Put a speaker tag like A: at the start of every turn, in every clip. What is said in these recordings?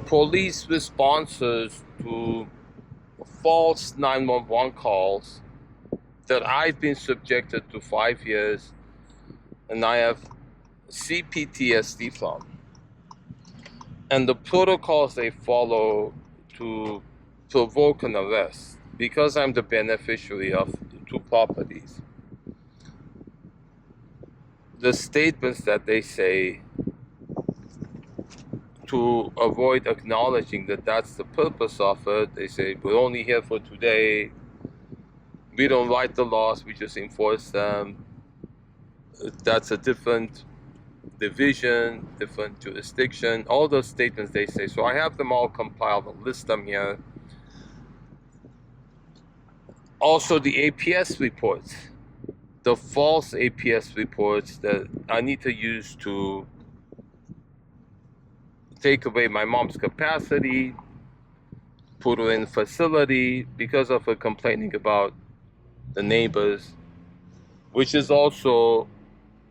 A: police responses to false 911 calls that I've been subjected to 5 years and I have CPTSD from. And the protocols they follow to provoke an arrest, because I'm the beneficiary of 2 properties. The statements that they say to avoid acknowledging that that's the purpose of it, they say, we're only here for today. We don't write the laws, we just enforce them. That's a different division, different jurisdiction, all those statements they say. So I have them all compiled, I'll list them here. Also the APS reports, the false APS reports that I need to use to take away my mom's capacity, put her in a facility because of her complaining about the neighbors, which is also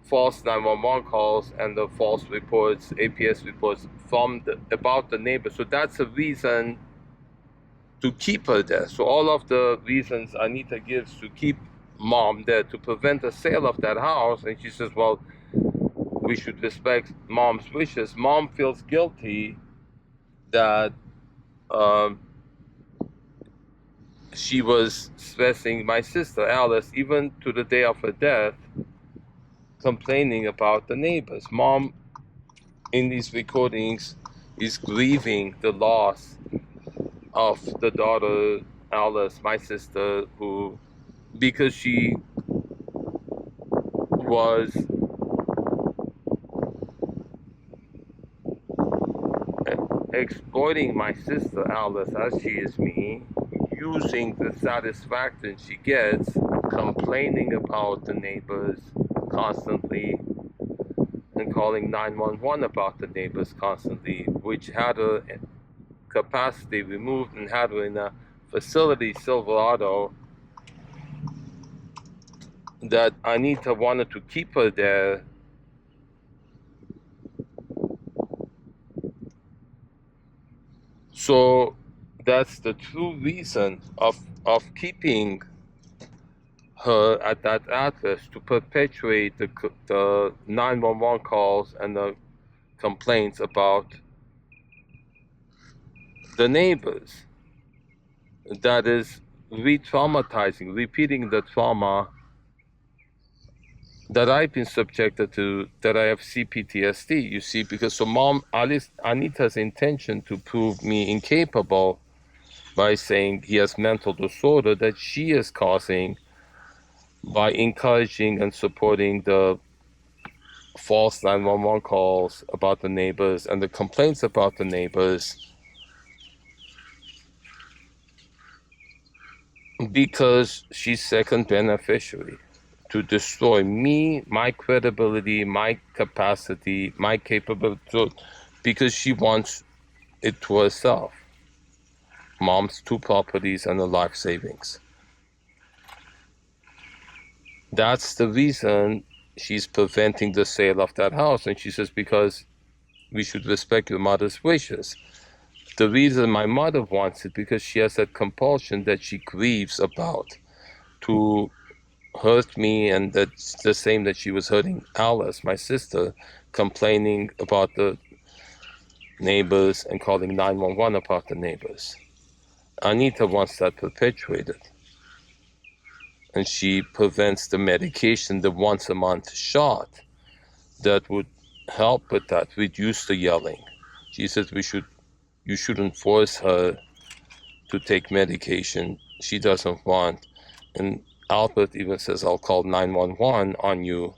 A: false 911 calls and the false reports, APS reports about the neighbors. So that's a reason to keep her there. So all of the reasons Anita gives to keep mom there, to prevent the sale of that house, and she says, well, we should respect mom's wishes. Mom feels guilty that she was stressing my sister Alice, even to the day of her death, complaining about the neighbors. Mom, in these recordings, is grieving the loss of the daughter Alice, my sister, who, because she was exploiting my sister Alice, as she is me, using the satisfaction she gets, complaining about the neighbors constantly and calling 911 about the neighbors constantly, which had her capacity removed and had her in a facility, Silverado, that Anita wanted to keep her there. So that's the true reason of keeping her at that address, to perpetuate the 911 calls and the complaints about the neighbors. That is re-traumatizing, repeating the trauma that I've been subjected to, that I have CPTSD, you see, because so mom, Alice, Anita's intention to prove me incapable by saying he has mental disorder that she is causing by encouraging and supporting the false 911 calls about the neighbors and the complaints about the neighbors, because she's second beneficiary, to destroy me, my credibility, my capacity, my capability, because she wants it to herself. Mom's 2 properties and a life savings. That's the reason she's preventing the sale of that house. And she says, because we should respect your mother's wishes. The reason my mother wants it, because she has that compulsion that she grieves about, to hurt me, and that's the same that she was hurting Alice, my sister, complaining about the neighbors and calling 911 about the neighbors. Anita wants that perpetuated. And she prevents the medication, the once a month shot that would help with that, reduce the yelling. She says you shouldn't force her to take medication she doesn't want. And Albert even says, I'll call 911 on you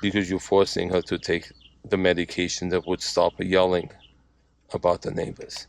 A: because you're forcing her to take the medication that would stop her yelling about the neighbors.